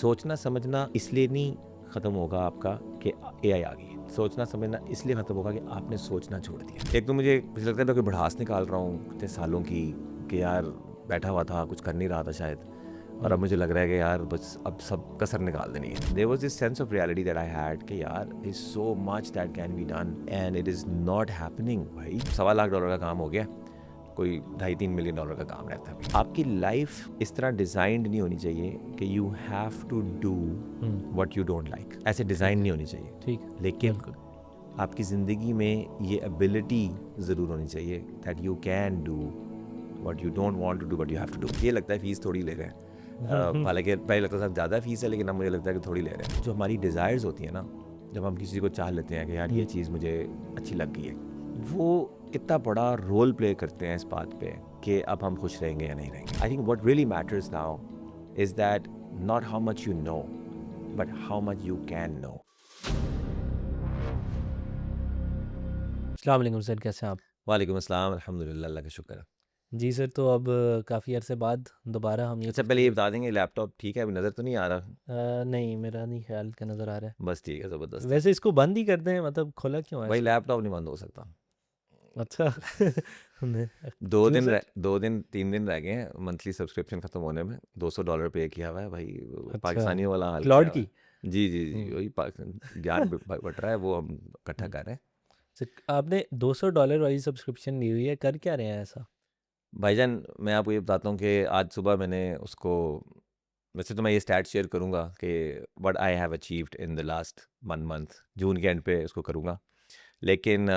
सोचना समझना इसलिए नहीं ख़त्म होगा आपका कि एआई आ गई है। सोचना समझना इसलिए ख़त्म होगा कि आपने सोचना छोड़ दिया। एक तो मुझे लगता है मैं कोई भड़ास निकाल रहा हूँ इतने सालों की कि यार बैठा हुआ था, कुछ कर नहीं रहा था शायद, और अब मुझे लग रहा है कि यार बस अब सब कसर निकाल देनी है। There was this sense of reality that I had कि यार there is so much that can be done and it is not happening. भाई $1.25 लाख का काम हो गया, कोई $2.5-3 मिलियन का काम रहता है। आपकी लाइफ इस तरह डिज़ाइंड नहीं होनी चाहिए कि you have to do what you don't like. ऐसे डिज़ाइन नहीं होनी चाहिए, ठीक है, लेकिन बिल्कुल। आपकी ज़िंदगी में ये एबिलिटी ज़रूर होनी चाहिए that you can do what you don't want to do but you have to do. ये लगता है फीस थोड़ी ले रहे हैं, हालांकि पहले लगता था ज़्यादा फीस है, लेकिन अब मुझे लगता है कि थोड़ी ले रहे हैं। जो हमारी डिज़ायर्स होती है ना, जब हम किसी को चाह लेते हैं कि यार ये चीज़ मुझे अच्छी लग गई है, वो कितना बड़ा रोल प्ले करते हैं इस बात पे कि अब हम खुश रहेंगे या नहीं रहेंगे। I think what really matters now is that not how much you know but how much you can know. अस्सलाम वालेकुम सर, कैसे हैं आप? वालेकुम अस्सलाम, अल्हम्दुलिल्लाह, अल्लाह का शुक्र है। जी सर, तो अब काफ़ी अरसे बाद दोबारा हम ये अच्छा पहले ये गुफ्तगू बता देंगे लैपटॉप ठीक है, अभी नज़र तो नहीं आ रहा? नहीं, मेरा नहीं ख्याल का नज़र आ रहा है। बस ठीक है, ज़बरदस्त है। वैसे इसको बंद ही कर दें, मतलब खोला क्यों है भाई इसको? लैपटॉप नहीं बंद हो सकता। अच्छा। नहीं, दो क्यों दिन सर? रह 2 दिन 3 दिन रह गए हैं मंथली सब्सक्रिप्शन ख़त्म होने में। $200 पे किया हुआ है भाई, अच्छा, पाकिस्तानियों वाला हाल किया क्लाउड हुआ की? है। जी, जी, जी, हुँ, वही ज्ञान बँट रहा है, वो हम इकट्ठा हुँ। कर रहे हैं। सर, आपने $200 वाली सब्सक्रिप्शन ली हुई है, कर क्या रहे हैं ऐसा? भाईजान मैं आपको ये बताता हूँ कि आज सुबह मैंने उसको, वैसे तो मैं ये स्टैट शेयर करूँगा कि what I have achieved in the last 1 month, जून के एंड पे उसको करूँगा। लेकिन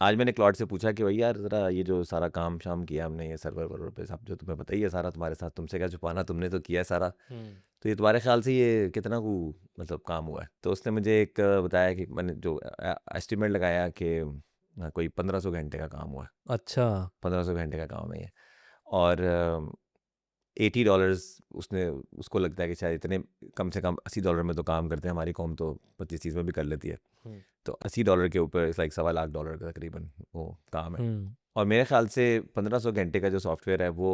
आज मैंने क्लॉड से पूछा कि भाई यार ज़रा ये जो सारा काम शाम किया हमने, ये सर्वर वर्वर पे सब जो तुम्हें पता ही है सारा तुम्हारे साथ, तुमसे क्या छुपाना, तुमने तो किया है सारा, हुँ, तो ये तुम्हारे ख्याल से ये कितना को मतलब काम हुआ है? तो उसने मुझे एक बताया कि मैंने जो एस्टिमेट लगाया कि कोई 1500 घंटे का काम हुआ है। अच्छा। 1500 घंटे का काम है ये, और $80 उसने, उसको लगता है कि शायद इतने, कम से कम $80 में तो काम करते हैं, हमारी कौम तो 25-30 में भी कर लेती है। हुँ, तो $80 के ऊपर लाइक $1.25 लाख का तकरीबन वो काम है। हुँ, और मेरे ख्याल से 1500 घंटे का जो सॉफ्टवेयर है वो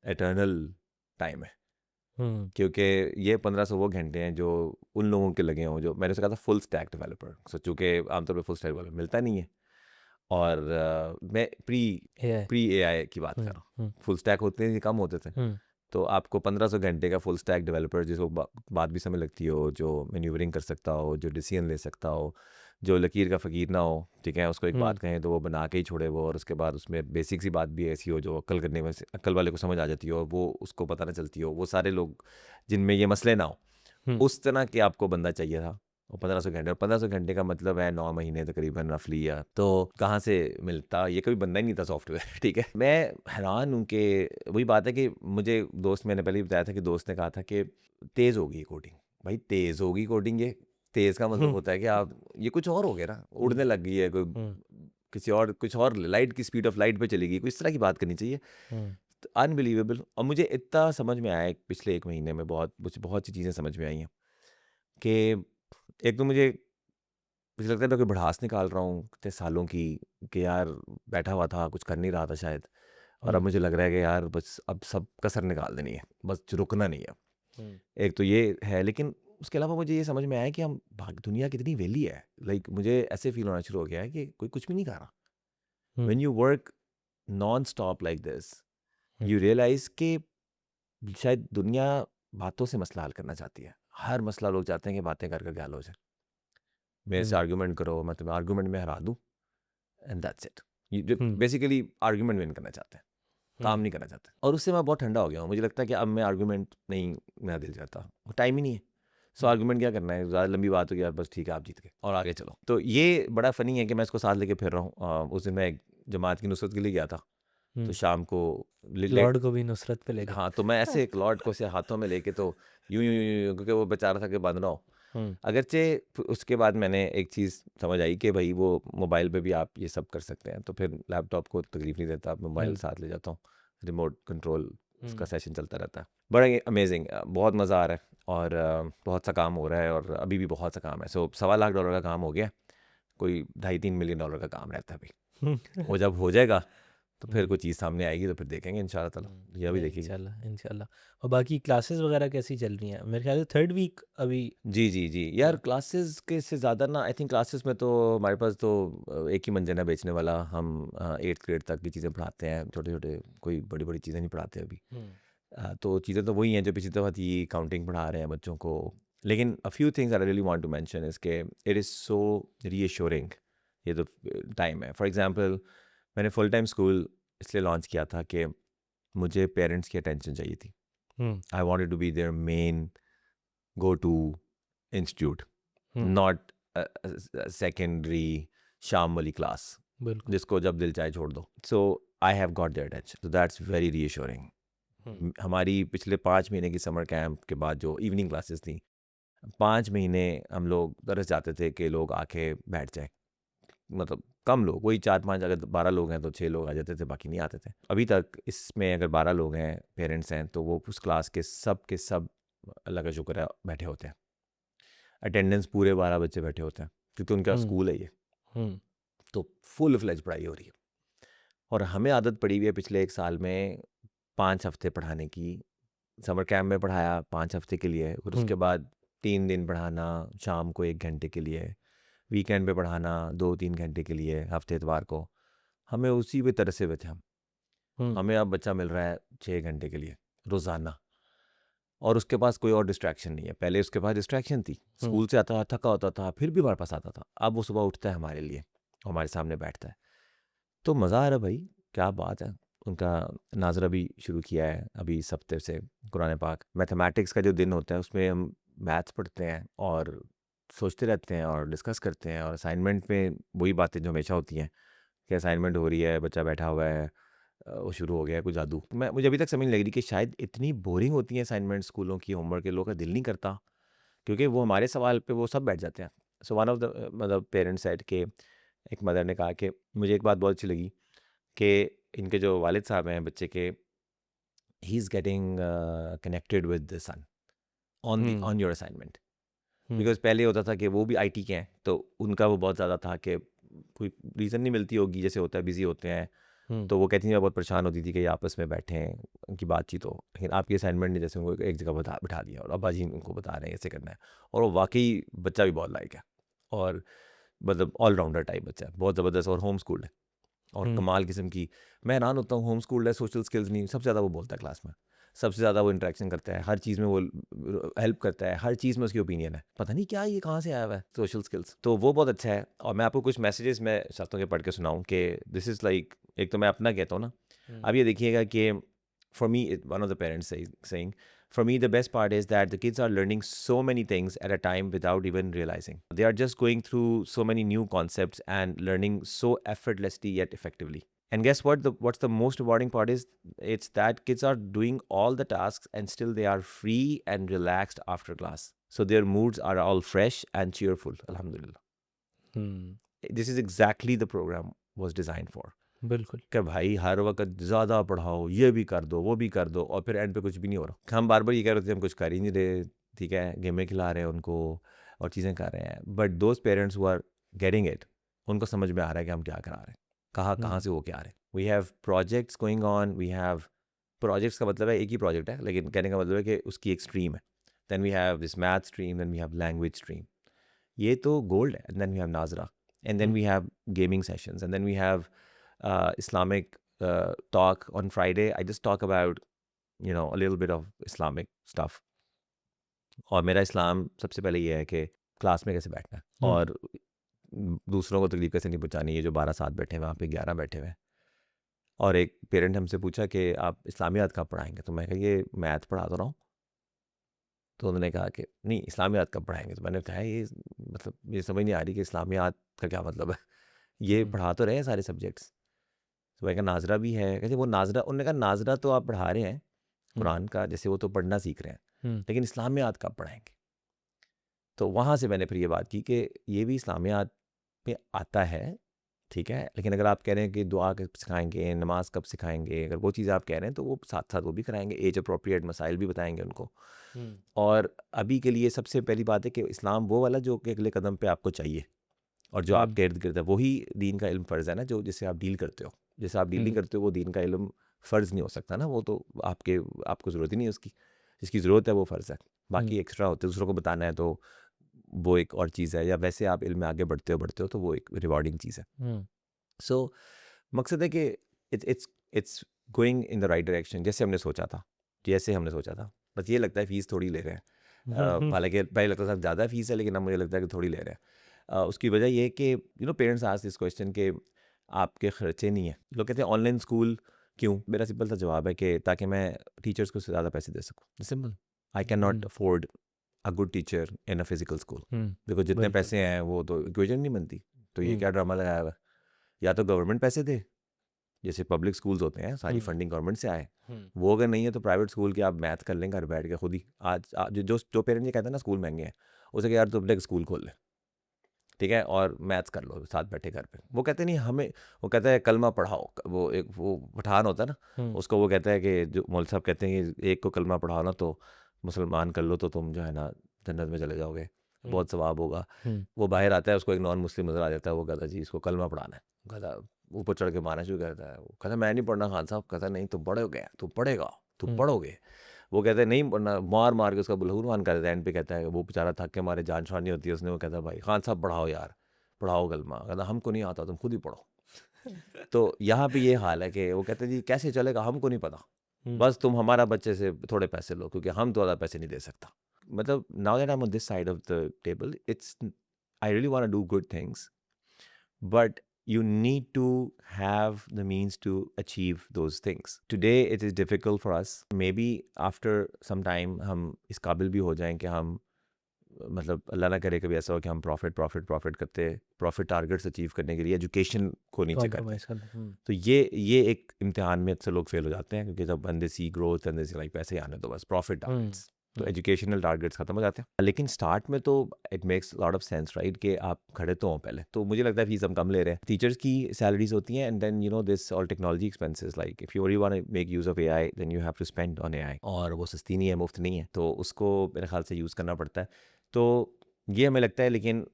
एटर्नल टाइम है, हुँ, क्योंकि ये 1500 वो घंटे हैं जो उन लोगों के लगे हों जो मैंने उसे कहा था फुल स्टैक डेवलपर। सो चूँकि आमतौर पे फुल स्टैक डेवलपर मिलता नहीं है, और मैं प्री एआई। प्री एआई की बात कर हुँ, रहा हूँ। हुँ, फुल स्टैक होते ही कम होते थे, हुँ, तो आपको 1500 घंटे का फुल स्टैक डेवलपर जिसको बात भी समय लगती हो, जो मैन्यूवरिंग कर सकता हो, जो डिसीजन ले सकता हो, जो लकीर का फ़कीर ना हो, ठीक है, उसको एक बात हुँ, कहें तो वो बना के ही छोड़े वो, और उसके बाद उसमें बेसिक सी बात भी ऐसी हो जो अक्ल करने में अक्ल वाले को समझ आ जाती हो, और वो उसको पता ना चलती हो, वो सारे लोग जिनमें ये मसले ना हो, हुँ, उस तरह के आपको बंदा चाहिए था। और 1500 घंटे, और 1500 घंटे का मतलब है 9 महीने तकरीबन रफली, या तो कहाँ से मिलता, ये कभी बनना ही नहीं था सॉफ्टवेयर। ठीक है, मैं हैरान हूँ कि वही बात है कि मुझे दोस्त, मैंने पहले ही बताया था कि दोस्त ने कहा था कि तेज़ होगी कोडिंग। भाई तेज़ होगी कोडिंग, ये तेज़ का मतलब हुँ, होता है कि आप, ये कुछ और हो गया ना, हुँ, उड़ने लग गई है कोई, हुँ, किसी और कुछ और लाइट की स्पीड ऑफ लाइट पे चली गई, कोई इस तरह की बात करनी चाहिए। हुँ, अनबिलीवेबल। और मुझे इतना समझ में आया है पिछले 1 महीने में, बहुत मुझे बहुत सी चीज़ें समझ में आई हैं कि एक तो मुझे लगता है मैं कोई भड़ास निकाल रहा हूँ इतने सालों की कि यार बैठा हुआ था, कुछ कर नहीं रहा था शायद, और अब हुँ, मुझे लग रहा है कि यार बस अब सब कसर निकाल देनी है, बस रुकना नहीं है। हुँ, एक तो ये है, लेकिन उसके अलावा मुझे ये समझ में आया कि हम भाग, दुनिया कितनी वेली है। लाइक मुझे ऐसे फील होना शुरू हो गया है कि कोई कुछ भी नहीं कर रहा। Hmm, when you work non stop like this, hmm, you realize कि शायद दुनिया बातों से मसला हल करना चाहती है। हर मसला लोग चाहते हैं कि बातें कर करके हल हो जाए। मेरे से हुँ, आर्गुमेंट करो, मैं तुम्हें आर्गुमेंट में हरा दूँ, एंड दैट्स इट। ये हुँ, बेसिकली आर्गुमेंट विन करना चाहते हैं, काम हुँ, नहीं करना चाहते। और उससे मैं बहुत ठंडा हो गया हूँ। मुझे लगता है कि अब मैं आर्गुमेंट नहीं, मेरा दिल करता, टाइम ही नहीं है। सो हुँ, आर्गुमेंट क्या करना है, ज़्यादा लंबी बात होगी यार, बस ठीक है आप जीत गए और आगे चलो। तो ये बड़ा फ़नी है कि मैं इसको साथ लेके फिर रहा हूँ। उस दिन मैं एक जमात की नुसरत के लिए गया था, तो हुँ। शाम को क्लाउड को भी नुसरत पे ले गए। हाँ, तो मैं ऐसे एक लॉर्ड को ऐसे हाथों में लेके, तो यूँ क्योंकि वो बेचारा था कि बंद ना हो। हुँ, अगरचे उसके बाद मैंने एक चीज़ समझ आई कि भाई वो मोबाइल पे भी आप ये सब कर सकते हैं, तो फिर लैपटॉप को तकलीफ़ नहीं देता, मोबाइल हुँ, साथ ले जाता हूँ, रिमोट कंट्रोल उसका हुँ, सेशन चलता रहता है। बड़ा ही अमेजिंग, बहुत मज़ा आ रहा है, और बहुत सा काम हो रहा है, और अभी भी बहुत सा काम है। सो $1.25 लाख का काम हो गया, कोई $2.5-3 मिलियन का काम रहता है अभी। हुँ, वो जब हो जाएगा तो फिर कोई चीज़ सामने आएगी तो फिर देखेंगे इंशाल्लाह ताला, या भी नहीं, देखिएगा। इंशाल्लाह इंशाल्लाह। और बाकी क्लासेस वगैरह कैसी चल रही हैं? मेरे ख्याल से थर्ड वीक अभी। जी, जी, जी। यार क्लासेस के से ज़्यादा ना आई थिंक क्लासेस में तो हमारे पास तो एक ही मंज़र है बेचने वाला। हम 8th ग्रेड तक की चीज़ें पढ़ाते हैं, छोटे-छोटे कोई बड़ी-बड़ी चीज़ें नहीं पढ़ाते अभी। तो चीज़ें तो वही हैं जो पिछली दफ़ा थी, काउंटिंग पढ़ा रहे हैं बच्चों को। लेकिन a few things I really want to mention is के इट इज़ सो रीअश्योरिंग ये जो टाइम है। फॉर एग्ज़ाम्पल मैंने फुल टाइम स्कूल इसलिए लॉन्च किया था कि मुझे पेरेंट्स की अटेंशन चाहिए थी। Hmm, I wanted to be their main go to institute, hmm, not secondary शाम वाली क्लास बिल्कुल। जिसको जब दिल चाहे छोड़ दो। So I have got their attention, तो दैट्स वेरी रीअश्योरिंग। हुँ, हमारी पिछले 5 महीने की समर कैंप के बाद जो इवनिंग क्लासेस थी, 5 महीने हम लोग तरस जाते थे कि लोग आके बैठ जाएँ। मतलब कम लोग, वही 4-5, अगर 12 लोग हैं तो 6 लोग आ जाते थे, बाकी नहीं आते थे। अभी तक इसमें अगर 12 लोग हैं, पेरेंट्स हैं, तो वो उस क्लास के सब अल्लाह का शुक्र है बैठे होते हैं। अटेंडेंस पूरे 12 बच्चे बैठे होते हैं क्योंकि उनका हुँ, स्कूल है ये। हुँ, तो फुल फ्लेज पढ़ाई हो रही है और हमें आदत पड़ी हुई है पिछले 1 साल में 5 हफ्ते पढ़ाने की। समर कैंप में पढ़ाया 5 हफ्ते के लिए, फिर हुँ, उसके बाद 3 दिन पढ़ाना शाम को 1 घंटे के लिए, वीकेंड पे पढ़ाना 2-3 घंटे के लिए हफ्ते इतवार को। हमें उसी पे तरसे हुए थे हम। हुँ, हमें अब बच्चा मिल रहा है 6 घंटे के लिए रोज़ाना और उसके पास कोई और डिस्ट्रैक्शन नहीं है। पहले उसके पास डिस्ट्रैक्शन थी, हुँ, स्कूल से आता था, थका होता था, फिर भी हमारे पास आता था। अब वो सुबह उठता है हमारे लिए, हमारे सामने बैठता है। तो मज़ा आ रहा है भाई, क्या बात है। उनका नाज़रा भी शुरू किया है अभी इस हफ्ते से, कुरान पाक। मैथमेटिक्स का जो दिन होता है उसमें हम मैथ्स पढ़ते हैं और सोचते रहते हैं और डिस्कस करते हैं और असाइनमेंट में वही बातें जो हमेशा होती हैं कि असाइनमेंट हो रही है, बच्चा बैठा हुआ है, वो शुरू हो गया है कोई जादू। मुझे अभी तक समझ नहीं लग रही कि शायद इतनी बोरिंग होती हैं असाइनमेंट स्कूलों की, होमवर्क के, लोगों का दिल नहीं करता क्योंकि वो हमारे सवाल पे वो सब बैठ जाते हैं। सो वन ऑफ द मतलब पेरेंट्स सेड के एक मदर ने कहा कि मुझे एक बात बहुत अच्छी लगी कि इनके जो वालिद साहब हैं बच्चे के, he is getting connected with the son hmm, on your assignment. Hmm, because पहले होता था कि वो भी आईटी के हैं, तो उनका वो बहुत ज़्यादा था कि कोई रीज़न नहीं मिलती होगी, जैसे होता है बिज़ी होते हैं, हुँ, तो वो कहती थी मैं बहुत परेशान होती थी कि ये आपस में बैठे हैं, उनकी बातचीत हो। लेकिन आपकी असाइनमेंट ने जैसे उनको एक जगह बिठा दिया और अब्बा जी उनको बता रहे हैं ऐसे करना है, और वो वाक़ई बच्चा भी बहुत लायक है और मतलब ऑल-राउंडर टाइप बच्चा है, बहुत ज़बरदस्त और होम स्कूल्ड है और हुँ, कमाल किस्म की। मैं हैरान होता हूँ, होम स्कूल्ड है, सोशल स्किल्स नहीं, सबसे ज़्यादा वो बोलता है क्लास में। सबसे ज़्यादा वो इंटरेक्शन करता है, हर चीज़ में वो हेल्प करता है, हर चीज़ में उसकी ओपिनियन है। पता नहीं क्या ये कहाँ से आया हुआ है सोशल स्किल्स। तो वो बहुत अच्छा है और मैं आपको कुछ मैसेजेस मैं चाहता हूँ कि पढ़ के सुनाऊँ कि दिस इज़ लाइक, एक तो मैं अपना कहता हूँ ना, हुँ, अब ये देखिएगा कि for me one of the parents saying, for me the best part is that the kids are learning so many things at a time without even realizing. They are just going through so many new concepts and learning so effortlessly yet effectively. And guess what, what's the most rewarding part is, it's that kids are doing all the tasks and still they are free and relaxed after class, so their moods are all fresh and cheerful, alhamdulillah. Hmm, This is exactly the program was designed for. बिल्कुल। कि भाई हर वक़्त ज़्यादा पढ़ाओ, ये भी कर दो, वो भी कर दो और फिर एंड पे कुछ भी नहीं हो रहा। हम बार-बार ये कह रहे थे हम कुछ कर ही नहीं रहे, ठीक है? गेमें खिला रहे हैं उनको और चीज़ें कर रहे हैं। But those parents who are getting it, उनको समझ में आ रहा है कि हम क्या करा रहे हैं, कहाँ हुँ, से होके आ रहे हैं। We have projects going on, we have projects का मतलब है एक ही प्रोजेक्ट है, लेकिन कहने का मतलब है कि उसकी एक स्ट्रीम है। Then we have this math stream, then we have language stream. ये तो गोल्ड है। एंड देन वी हैव नाज़रा, and then hmm, we have gaming sessions, and then we have Islamic talk on Friday. I just talk about, a little bit of Islamic stuff. और मेरा इस्लाम सबसे पहले ये है कि क्लास में कैसे बैठना है हुँ, और दूसरों को तकलीफ कैसे नहीं पहुंचानी। ये जो 12 साथ बैठे हैं, वहाँ पे 11 बैठे हुए हैं। और एक पेरेंट हमसे पूछा कि आप इस्लामियात कब पढ़ाएंगे, तो मैं कहा ये मैथ पढ़ा तो रहा हूँ। तो उन्होंने कहा कि नहीं, इस्लामियात कब पढ़ाएंगे। तो मैंने कहा ये मतलब ये समझ नहीं आ रही कि इस्लामियात का क्या मतलब है। ये हुँ, पढ़ा तो रहे हैं सारे सब्जेक्ट्स। तो मैंने कहा नाज़रा भी है। कहते वो नाज़रा, उन्होंने कहा नाज़रा तो आप पढ़ा रहे हैं हुँ, कुरान का, जैसे वो तो पढ़ना सीख रहे हैं, हुँ, लेकिन इस्लामियात कब पढ़ाएँगे? तो वहाँ से मैंने फिर ये बात की कि ये भी इस्लामियात में आता है, ठीक है? लेकिन अगर आप कह रहे हैं कि दुआ कब सिखाएँगे, नमाज़ कब सिखाएँगे, अगर वो चीज़ आप कह रहे हैं तो वो साथ-साथ वो भी कराएँगे, एज अप्रोप्रिएट मसाइल भी बताएँगे उनको। हुँ, और अभी के लिए सबसे पहली बात है कि इस्लाम वो वाला जो कि अगले कदम पे आपको चाहिए और जो हुँ, आपके इर्द-गिर्द है, वही दीन का इल्म फ़र्ज़ है ना, जो जिससे आप डील करते हो। जैसे आप डील नहीं करते हो, वो दीन का इल्म फ़र्ज़ नहीं हो सकता ना, वो तो आपको ज़रूरत ही नहीं है उसकी। जिसकी ज़रूरत है वो फ़र्ज़ है, बाकी एक्स्ट्रा होते हैं, दूसरों को बताना है तो वो एक और चीज़ है, या वैसे आप इल्म में आगे बढ़ते हो तो वो एक रिवॉर्डिंग चीज़ है। सो मकसद है कि it's going in the right direction, जैसे हमने सोचा था। बस ये लगता है फ़ीस थोड़ी ले रहे हैं। हालांकि पहले लगता था ज़्यादा फ़ीस है, लेकिन अब मुझे लगता है कि थोड़ी ले रहे हैं। उसकी वजह ये है कि पेरेंट्स आस्क दिस क्वेश्चन कि आपके खर्चे नहीं है। लोग कहते हैं ऑनलाइन स्कूल क्यों? मेरा सिंपल सा जवाब है कि ताकि मैं टीचर्स को ज़्यादा पैसे दे सकूँ, simple. I can not afford a good teacher in a physical school, because जितने बिल्कुल। पैसे हैं वो तो इक्वेशन नहीं बनती। तो ये हम्म, क्या ड्रामा लगाया हुआ है? या तो गवर्नमेंट पैसे दे, जैसे पब्लिक स्कूल्स होते हैं, सारी हम्म, फंडिंग गवर्नमेंट से आए। हम्म, वो अगर नहीं है तो प्राइवेट स्कूल के आप मैथ कर लें घर बैठ के खुद ही। आज जो पेरेंट्स ये कहते हैं ना स्कूल महंगे हैं, उसे कहा यार तो अपने स्कूल खोल ले, ठीक है, और मैथ्स कर लो साथ बैठे घर पे। वो कहते नहीं हमें, वो कहता है कलमा पढ़ाओ। वो पठान होता है ना, हम्म, उसको वो कहता है कि जो मौलवी साहब कहते हैं कि एक को कलमा पढ़ाओ ना तो मुसलमान कर लो तो तुम जो है ना जन्नत में चले जाओगे, हम्म, बहुत सवाब होगा। हम्म, वो बाहर आता है, उसको एक नॉन मुस्लिम नजर आ जाता है, वो कहता है जी इसको कलमा पढ़ाना है। कहता ऊपर चढ़ के मारना शुरू करता है। वो कहता मैं नहीं पढ़ना खान साहब। कहता नहीं तुम पढ़ोगे, तू पढ़ेगा, तू हम्म, पढ़ोगे। वो कहते हैं नहीं पढ़ना, मार मार के उसका बुलहूरवान कर देता है। एंड पे कहता है वो बेचारा थक के मारे जान छानी होती है उसने, वो कहता है भाई खान साहब पढ़ाओ यार, पढ़ाओ कलमा। कहता हमको नहीं आता, तुम खुद ही पढ़ो। तो यहाँ पे ये हाल है कि वो कहते हैं जी कैसे चलेगा हमको नहीं पता, हम्म, बस तुम हमारा बच्चे से थोड़े पैसे लो, क्योंकि हम तो ज़्यादा पैसे नहीं दे सकता। मतलब now that I am on this side of the table, it's I really want to do good things, but you need to have the means to achieve those things. Today it is difficult for us. Maybe after some time हम इस काबिल भी हो जाएं कि हम, मतलब अल्लाह ना करे कभी ऐसा हो कि हम प्रॉफिट करते, प्रॉफिट टारगेट्स अचीव करने के लिए एजुकेशन को नीचे कर दें। कॉम्प्रोमाइज कर। तो ये एक इम्तिहान में अक्सर लोग फेल हो जाते हैं, क्योंकि जब बंदे सी ग्रोथ एंड लाइक पैसे ही आने, तो बस प्रॉफिट हम्म, टारगेट्स, तो हम्म, एजुकेशनल टारगेट्स खत्म हो जाते हैं। लेकिन स्टार्ट में तो it makes lot of sense right कि आप खड़े तो हों पहले। तो मुझे लगता है फीस हम कम ले रहे हैं, टीचर्स की सैलरीज होती हैं, and then this all technology expenses, like if you really want to make use of AI then you have to spend on AI, और वो सस्ती नहीं है, मुफ्त नहीं है, तो उसको मेरे ख्याल से यूज़ करना पड़ता है। तो ये हमें लगता है, लेकिन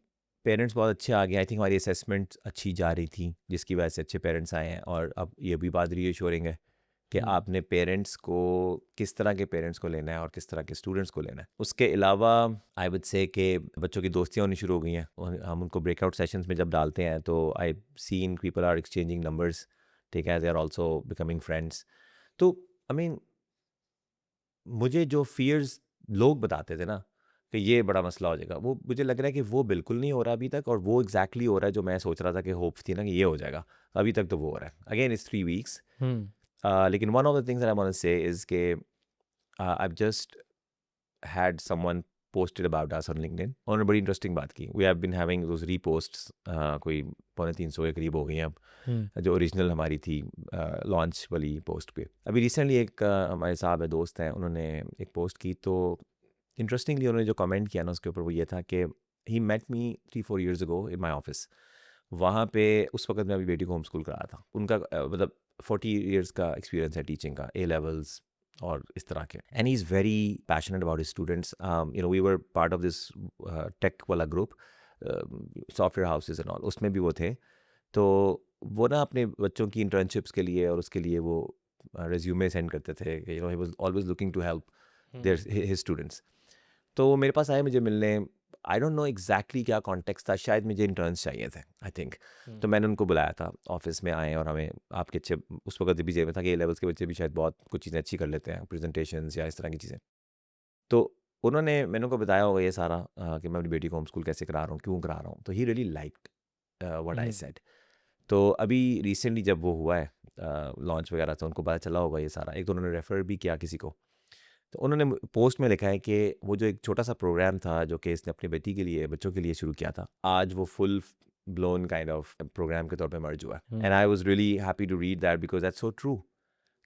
पेरेंट्स बहुत अच्छे आ गए। आई थिंक हमारी असेसमेंट अच्छी जा रही थी, जिसकी वजह से अच्छे पेरेंट्स आए हैं। और अब ये भी बात रीअश्योरिंग है कि हम्म, आपने पेरेंट्स को, किस तरह के पेरेंट्स को लेना है और किस तरह के स्टूडेंट्स को लेना है। उसके अलावा आई वुड से कि बच्चों की दोस्तियाँ होनी शुरू हो गई हैं, और हम उनको ब्रेकआउट सेशंस में जब डालते हैं तो I seen people are exchanging numbers, ठीक है, they are also becoming friends. तो आई मीन मुझे जो फियर्स लोग बताते थे ना कि ये बड़ा मसला हो जाएगा, वो मुझे लग रहा है कि वो बिल्कुल नहीं हो रहा अभी तक, और वो एग्जैक्टली हो रहा है जो मैं सोच रहा था कि होप्स थी ना कि ये हो जाएगा। अभी तक तो वो हो रहा है। Again it's 3 weeks। हम्म, लेकिन one of the things I want to say is के I just had someone posted about us on LinkedIn। उन्होंने बड़ी इंटरेस्टिंग बात की। We have been having those reposts, कोई 350 के करीब हो गई हैं अब, हम्म, जो ओरिजिनल हमारी थी लॉन्च वाली पोस्ट पे। अभी रिसेंटली एक हमारे साहब है, दोस्त हैं, उन्होंने एक पोस्ट की, तो इंटरेस्टिंगली उन्होंने जो कमेंट किया ना उसके ऊपर वो ये था कि he met me 3-4 years ago in my office. वहाँ पे उस वक्त मैं अभी बेटी को होम स्कूल कराया था। उनका मतलब 40 years का एक्सपीरियंस है टीचिंग का, ए लेवल्स और इस तरह के, and he is very passionate about his students. We were part of this tech वाला group, software houses and all, उसमें भी वो थे। तो वो ना अपने बच्चों की इंटर्नशिप्स के लिए और उसके लिए वो रिज्यूमे सेंड करते थे कि he was always looking to help their his students. तो वो मेरे पास आए मुझे मिलने। आई डोंट नो एग्जैक्टली क्या कॉन्टेक्स्ट था, शायद मुझे इंटर्न्स चाहिए थे आई थिंक। तो मैंने उनको बुलाया था ऑफिस में, आए और हमें आपके अच्छे, उस वक्त भी जेब में था कि ए लेवल्स के बच्चे भी शायद बहुत कुछ चीज़ें अच्छी कर लेते हैं, प्रेजेंटेशंस या इस तरह की चीज़ें। तो उन्होंने मैंने उनको बताया होगा ये सारा कि मैं अपनी बेटी को होम स्कूल कैसे करा रहा हूँ, क्यों करा रहा हूँ। तो he really liked what I hmm, said. तो अभी रिसेंटली जब वो हुआ है लॉन्च वगैरह, तो उनको पता चला होगा ये सारा। एक तो उन्होंने रेफ़र भी किया किसी को। तो उन्होंने पोस्ट में लिखा है कि वो जो एक छोटा सा प्रोग्राम था जो कि इसने अपनी बेटी के लिए, बच्चों के लिए शुरू किया था, आज वो full blown kind of programme के तौर पे मर्ज हुआ है। And I was really happy to read that because that's so true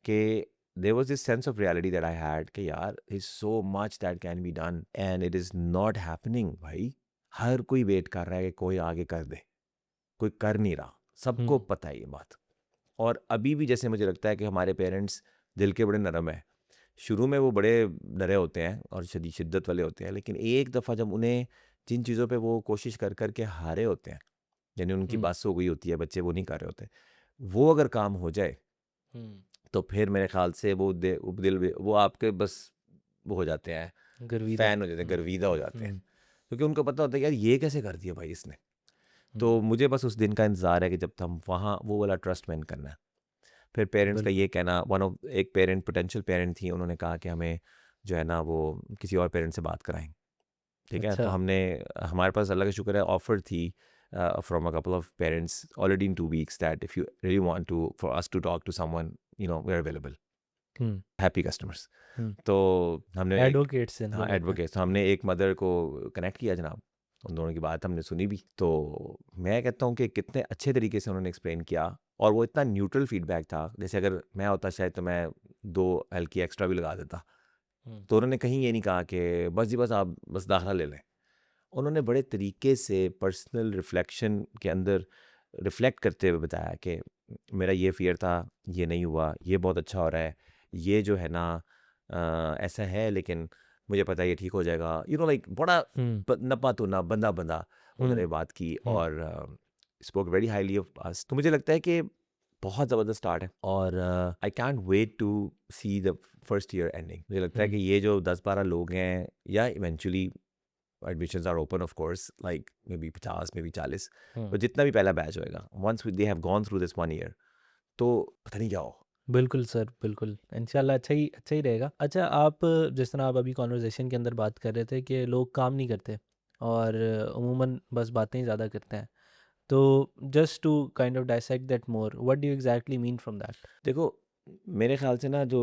कि there was this sense of reality that I had कि यार is so much that can be done and it is not happening. भाई हर कोई wait कर रहा है कि कोई आगे कर दे, कोई कर नहीं रहा, सबको हम्म, पता है ये बात। और अभी भी जैसे मुझे लगता है कि हमारे पेरेंट्स दिल के बड़े नरम है, शुरू में वो बड़े डरे होते हैं और शिद्दत वाले होते हैं, लेकिन एक दफ़ा जब उन्हें जिन चीज़ों पे वो कोशिश कर कर के हारे होते हैं, यानी उनकी हम्म, बस हो गई होती है, बच्चे वो नहीं कर रहे होते, वो अगर काम हो जाए हम्म, तो फिर मेरे ख्याल से वो दिल वो आपके बस वो हो जाते हैं, गर्विदा। फ़ैन हो जाते हैं, गर्विदा हो जाते हैं, हम्म, क्योंकि उनको पता होता है यार ये कैसे कर दिया भाई इसने। तो हम्म, मुझे बस उस दिन का इंतज़ार है कि जब हम वहाँ वो वाला ट्रस्ट विन करना है। फिर पेरेंट्स का बिल्कुल। ये कहना, एक पेरेंट पोटेंशियल पेरेंट थी, उन्होंने कहा कि हमें जो है ना वो किसी और पेरेंट से बात कराएं, ठीक है। तो अच्छा। हमने, हमारे पास अल्लाह का शुक्र है ऑफर थी from a couple of parents already in 2 weeks that if you really want to for us to talk to someone, we are available, hmm, happy customers. Hmm. तो हमने एक, एडवोकेट्स इन हाँ दोनों के। एडवोकेट, तो हमने एक मदर को कनेक्ट किया जनाब, उन दोनों की बात हमने सुनी भी। तो मैं कहता हूँ कि कितने अच्छे तरीके से उन्होंने एक्सप्लेन किया, और वो इतना न्यूट्रल फीडबैक था, जैसे अगर मैं होता शायद तो मैं 2 हल्की एक्स्ट्रा भी लगा देता। हम्म, तो उन्होंने कहीं ये नहीं कहा कि बस जी बस आप बस दाखिला ले लें। उन्होंने बड़े तरीके से पर्सनल रिफ्लेक्शन के अंदर रिफ्लेक्ट करते हुए बताया कि मेरा ये फ़ियर था, ये नहीं हुआ, ये बहुत अच्छा हो रहा है, ये जो है ना ऐसा है लेकिन मुझे पता है ये ठीक हो जाएगा। लाइक बड़ा हम्म, नपा तो ना बंदा बंदा हम्म, उन्होंने बात की, हम्म, और spoke very highly of us. तो मुझे लगता है कि बहुत ज़बरदस्त स्टार्ट है, और I can't wait to see the first year ending. मुझे लगता है कि हम्म, ये जो 10-12 लोग हैं, या eventually admissions are open of course, like maybe 50, maybe 40, hmm. तो जितना भी पहला बैच होएगा, once they have gone through this 1 year, तो पता नहीं क्या हो। बिल्कुल सर, बिल्कुल। इंशाल्लाह अच्छा ही रहेगा। अच्छा, आप जिस तरह आप अभी कॉन्वर्सेशन के अंदर बात कर रहे थे कि लोग काम नहीं करते और अमूमन बस बातें ही ज़्यादा करते हैं। तो just to kind of dissect that more, what do you exactly mean from that? देखो, मेरे ख्याल से ना जो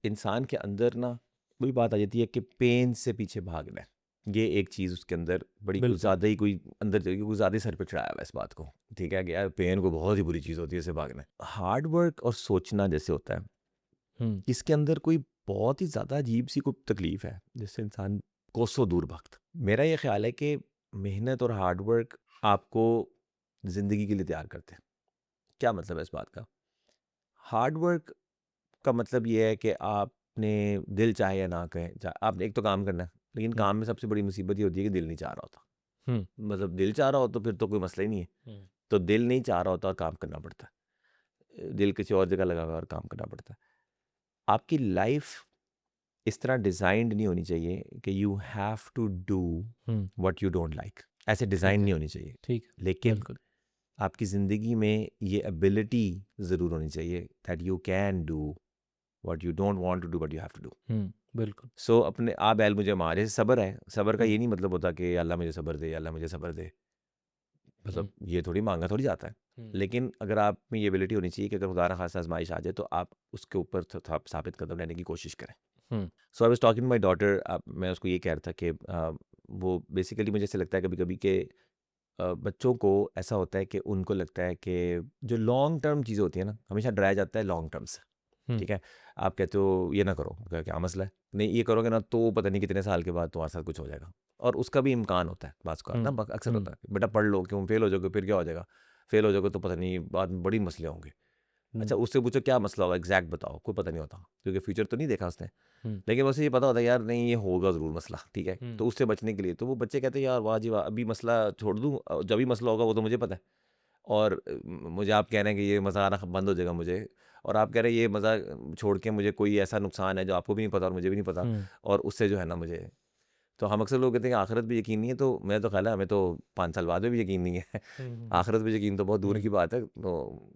इंसान के अंदर ना वही बात आ जाती है कि पेन से पीछे भागना है। ये एक चीज़ उसके अंदर बड़ी कुछ बिल्कुल। ज़्यादा ही कोई अंदर चली गई, कुछ ज़्यादा ही सर पे चढ़ाया हुआ है इस बात को। ठीक है कि यार पेन को बहुत ही बुरी चीज़ होती है, इससे भागना है। हार्ड वर्क और सोचना जैसे होता है, हुँ, इसके अंदर कोई बहुत ही ज़्यादा अजीब सी कोई तकलीफ़ है जिससे इंसान कोसों दूर भागता है। मेरा ये ख़्याल है कि मेहनत और हार्ड वर्क आपको ज़िंदगी के लिए तैयार करते हैं। क्या मतलब है इस बात का? हार्ड वर्क का मतलब ये है कि आपने दिल चाहे या ना कहे, आपने एक तो काम करना है, लेकिन हुँ, काम में सबसे बड़ी मुसीबत ये होती है कि दिल नहीं चाह रहा होता। हुँ, मतलब दिल चाह रहा हो तो फिर तो कोई मसला ही नहीं है। हुँ, तो दिल नहीं चाह रहा होता और काम करना पड़ता है। दिल किसी और जगह लगा हुआ है और काम करना पड़ता है। आपकी लाइफ़ इस तरह डिज़ाइन्ड नहीं होनी चाहिए कि you have to do hmm, what you don't like. ऐसे डिज़ाइन ठीक है, नहीं होनी चाहिए। ठीक है, लेकिन बिल्कुल। आपकी ज़िंदगी में ये एबिलिटी ज़रूर होनी चाहिए that you can do what you don't want to do but you have to do. Hmm, बिल्कुल। सो अपने आ बैल मुझे मार, जैसे सब्र है, सब्र का हुँ, ये नहीं मतलब होता कि अल्लाह मुझे सब्र दे, अल्लाह मुझे सब्र दे। हुँ, मतलब ये थोड़ी माँगा थोड़ी जाता है। हुँ, लेकिन अगर आप में ये एबिलिटी होनी चाहिए कि अगर खुदा ना खास्ता आज़माइश आ जाए तो आप उसके ऊपर साबित कदम लेने की कोशिश करें। Hmm, so I was talking to my daughter, मैं उसको ये कह रहा था कि वो बेसिकली मुझे ऐसे लगता है कभी-कभी कि बच्चों को ऐसा होता है कि उनको लगता है कि जो लॉन्ग टर्म चीज़ें होती हैं ना, हमेशा डराया जाता है लॉन्ग टर्म से। हुँ, ठीक है? आप कहते हो ये ना करो, क्या क्या मसला है? नहीं ये करोगे ना तो पता नहीं कितने साल के बाद तुम्हारे साथ कुछ हो जाएगा, और उसका भी इम्कान होता है बाज़ औक़ात हुँ, ना, अक्सर हुँ, होता है। बेटा पढ़ लो, क्यों फेल हो जाओगे फिर क्या हो जाएगा? फेल हो जाओगे तो पता नहीं बाद में बड़ी मसले होंगे। हुँ, अच्छा उससे पूछो क्या मसला होगा एग्ज़ैक्ट बताओ, कोई पता नहीं होता, क्योंकि फ्यूचर तो नहीं देखा उसने। हुँ, लेकिन उसे ये पता होता है यार नहीं ये होगा ज़रूर मसला, ठीक है? हुँ, तो उससे बचने के लिए तो वो बच्चे कहते हैं यार वाह जी वाह! अभी मसला छोड़ दूँ, जब भी मसला होगा वो तो मुझे पता है। और मुझे आप कह रहे हैं कि ये मज़ा आना बंद हो जाएगा मुझे, और आप कह रहे हैं ये मज़ा छोड़ के मुझे कोई ऐसा नुकसान है जो आपको भी नहीं पता और मुझे भी नहीं पता, हुँ, और उससे जो है ना मुझे, तो हम अक्सर लोग कहते हैं कि आखिरत भी यकीन नहीं है, तो मेरा तो ख्याल है हमें तो 5 साल बाद में भी यकीन नहीं है। हुँ, हुँ, आखिरत पे यकीन तो बहुत दूर हुँ, की बात है, तो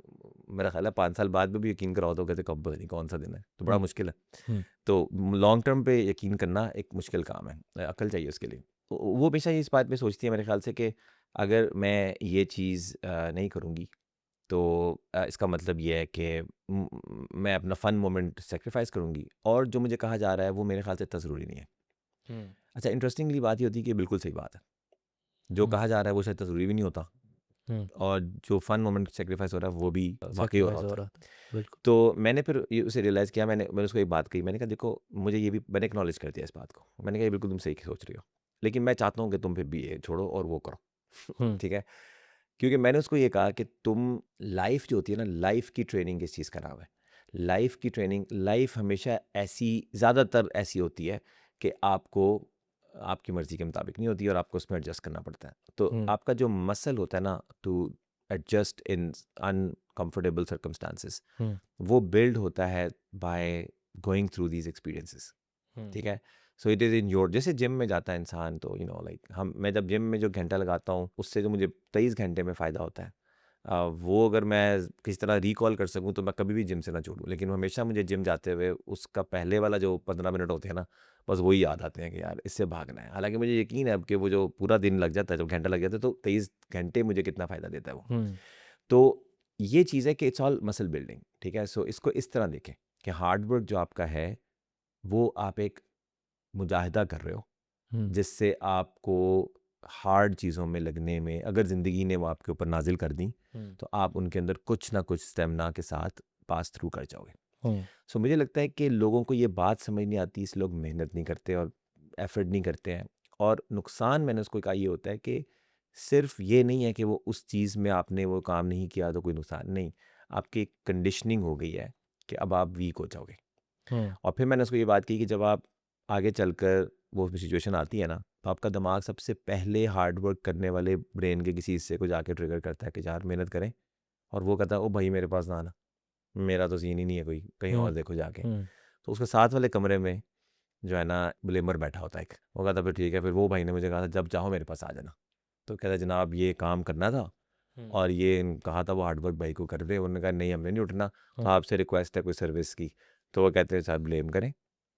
मेरा ख्याल है 5 साल बाद में भी यकीन कराओ तो कहते कब पता नहीं कौन सा दिन है, तो बड़ा हुँ, मुश्किल है। हुँ, तो लॉन्ग टर्म पे यकीन करना एक मुश्किल काम है, अक्ल चाहिए उसके लिए। वो हमेशा इस बात पे सोचती है मेरे ख्याल से कि अगर मैं ये चीज़ नहीं करूँगी तो इसका मतलब ये है कि मैं अपना फ़न मोमेंट सैक्रिफाइस करूँगी, और जो मुझे कहा जा रहा है वो मेरे ख्याल से इतना ज़रूरी नहीं है। हुँ, अच्छा इंटरेस्टिंगली बात ये होती है कि बिल्कुल सही बात है। जो हुँ, कहा जा रहा है वो शायद इतना ज़रूरी भी नहीं होता, हुँ, और जो फ़न मोमेंट सैक्रिफाइस हो रहा है वो भी वाक़ई हो रहा सैक्रिफाइस हो होता है। रहा था। बिल्कुल। तो मैंने फिर ये उसे रियलाइज़ किया, मैंने उसको एक बात कही, मैंने कहा देखो मुझे ये भी, मैंने एक्नॉलेज कर दिया इस बात को। मैंने कहा ये बिल्कुल तुम सही सोच रही हो। लेकिन मैं चाहता हूँ कि तुम फिर भी ये छोड़ो और वो करो। हुँ, ठीक है? क्योंकि मैंने उसको ये कहा कि तुम, लाइफ़ जो होती है ना, लाइफ़ की ट्रेनिंग इस चीज़ का नाम है। लाइफ़ की ट्रेनिंग, लाइफ़ हमेशा ऐसी, ज़्यादातर ऐसी होती है कि आपको आपकी मर्ज़ी के मुताबिक नहीं होती और आपको उसमें एडजस्ट करना पड़ता है। तो हुँ, आपका जो मसल होता है ना to adjust in uncomfortable circumstances, hmm, वो बिल्ड होता है by going through these experiences. ठीक है, so it is in your, जैसे जिम में जाता है इंसान तो लाइक मैं जब जिम में जो घंटा लगाता हूँ उससे जो मुझे 23 घंटे में फ़ायदा होता है, वो अगर मैं किसी तरह रिकॉल कर सकूँ तो मैं कभी भी जिम से ना छोड़ूँ, लेकिन हमेशा मुझे जिम जाते हुए उसका पहले वाला जो 15 मिनट होते हैं ना, बस वही याद आते हैं कि यार इससे भागना है। हालांकि मुझे यकीन है अब कि वो जो पूरा दिन लग जाता है, जब घंटा लग जाता है, तो 23 घंटे मुझे कितना फ़ायदा देता है वो। हम्म, तो ये चीज़ है कि इट्स ऑल मसल बिल्डिंग। ठीक है, सो इसको इस तरह देखें कि हार्ड वर्क जो आपका है वो आप एक मुजाहिदा कर रहे हो, हम्म, जिससे आपको हार्ड चीज़ों में लगने में, अगर ज़िंदगी ने वो आपके ऊपर नाजिल कर दी, हम्म, तो आप उनके अंदर कुछ ना कुछ स्टेमिना के साथ पास थ्रू कर जाओगे। हम्म, सो मुझे लगता है कि लोगों को ये बात समझ नहीं आती, इसलिए लोग मेहनत नहीं करते और एफर्ट नहीं करते हैं। और नुकसान मैंने उसको कहा ये होता है कि सिर्फ ये नहीं है कि वो उस चीज़ में आपने वो काम नहीं किया तो कोई नुकसान नहीं, आपकी कंडीशनिंग हो गई है कि अब आप वीक हो जाओगे। हम्म, और फिर मैंने उसको ये बात की कि जब आप आगे चलकर वो सिचुएशन आती है ना, तो आपका दिमाग सबसे पहले हार्ड वर्क करने वाले ब्रेन के किसी हिस्से को जाके ट्रिगर करता है कि यार मेहनत करें, और वो कहता है ओ भाई मेरे पास ना आना, मेरा तो सीन ही नहीं है, कोई कहीं हम्म, और देखो जाके। हम्म, तो उसके साथ वाले कमरे में जो है ना ब्लेमर बैठा होता है एक, वो कहता फिर ठीक है, फिर वो भाई ने मुझे कहा था जब चाहो मेरे पास आ जाना। तो कहता जनाब ये काम करना था हम्म, और ये कहा था वो हार्ड वर्क भाई को कर दे, उन्होंने कहा नहीं हमने नहीं उठना, तो हम्म, आपसे रिक्वेस्ट है कोई सर्विस की। तो वो कहते हैं साहब ब्लेम करें,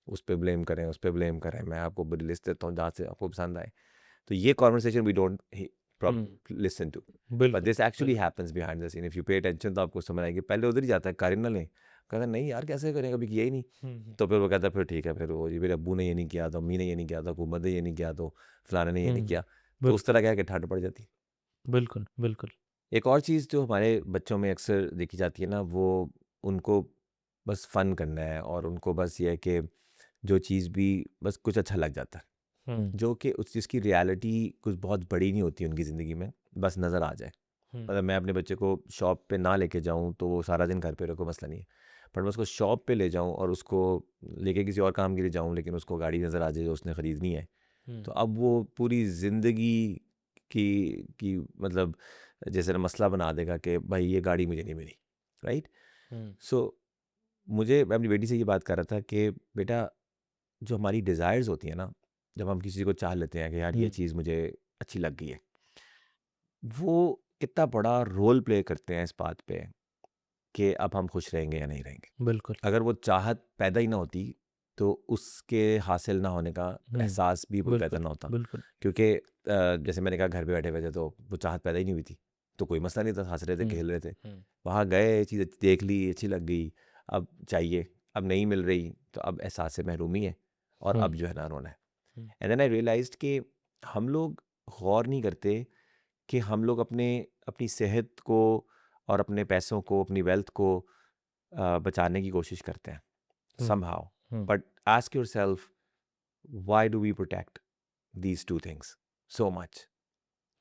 उस पर ब्लेम करें, उस पर ब्लेम करें, मैं आपको बुरी लिस्ट देता हूँ जहाँ से आपको पसंद आए। तो ये conversation we don't hmm, listen to, but बिल्कुल, दिस एक्चुअली बिल्कुल, happens behind the scene. If you pay attention तो आपको समझ आएगी। पहले उधर ही जाता है कारिना ले, कहता नहीं यार कैसे करें, कभी किया ही नहीं। हम्म, तो फिर वो कहता फिर ठीक है, फिर वो ये मेरे अब्बू ने ये नहीं किया, तो अम्मी ने ये नहीं किया, तो हुकूमत ने ये नहीं किया, तो फलाने ने ये नहीं हम्म, किया। तो उस बिल्कुल, तरह क्या है कि ठंड पड़ जाती। बिल्कुल, बिल्कुल, एक और चीज़ जो हमारे बच्चों में अक्सर देखी जाती है ना, वो उनको बस फ़न करना है और उनको बस ये है कि जो चीज़ भी बस कुछ अच्छा लग जाता है, हम्म, जो कि उस चीज़ की रियलिटी कुछ बहुत बड़ी नहीं होती उनकी ज़िंदगी में, बस नज़र आ जाए। हम्म, मतलब मैं अपने बच्चे को शॉप पे ना लेके जाऊँ तो वो सारा दिन घर पे रहे, कोई मसला नहीं है। पर मैं उसको शॉप पे ले जाऊँ और उसको लेके किसी और काम के लिए जाऊँ, लेकिन उसको गाड़ी नज़र आ जाए जो उसने ख़रीदनी है, हम्म, तो अब वो पूरी ज़िंदगी की मतलब जैसे ना मसला बना देगा कि भाई ये गाड़ी मुझे नहीं मिली, राइट? हम्म, सो मैं अपनी बेटी से ये बात कर रहा था कि बेटा जो हमारी डिज़ायर्स होती हैं ना, जब हम किसी को चाह लेते हैं कि यार ये हम्म, चीज़ मुझे अच्छी लग गई है, वो कितना बड़ा रोल प्ले करते हैं इस बात पे कि अब हम खुश रहेंगे या नहीं रहेंगे। बिल्कुल, अगर वो चाहत पैदा ही ना होती, तो उसके हासिल ना होने का हम्म, एहसास भी कोई पैदा बिल्कुल, ना होता। बिल्कुल, क्योंकि जैसे मैंने कहा घर पे बैठे हुए थे तो वो चाहत पैदा ही नहीं हुई थी, तो कोई मसला नहीं था, हँस रहे थे, हम्म, खेल रहे थे। हम्म, वहाँ गए, ये चीज़ देख ली, अच्छी लग गई, अब चाहिए, अब नहीं मिल रही, तो अब एहसास से महरूमी है और हम्म, अब जो है ना रोना है। हम्म, एंड देन आई रियलाइज़्ड कि हम लोग गौर नहीं करते कि हम लोग अपनी सेहत को और अपने पैसों को, अपनी वेल्थ को बचाने की कोशिश करते हैं हम्म, somehow. Hmm, But ask yourself, why do we protect these two things so much?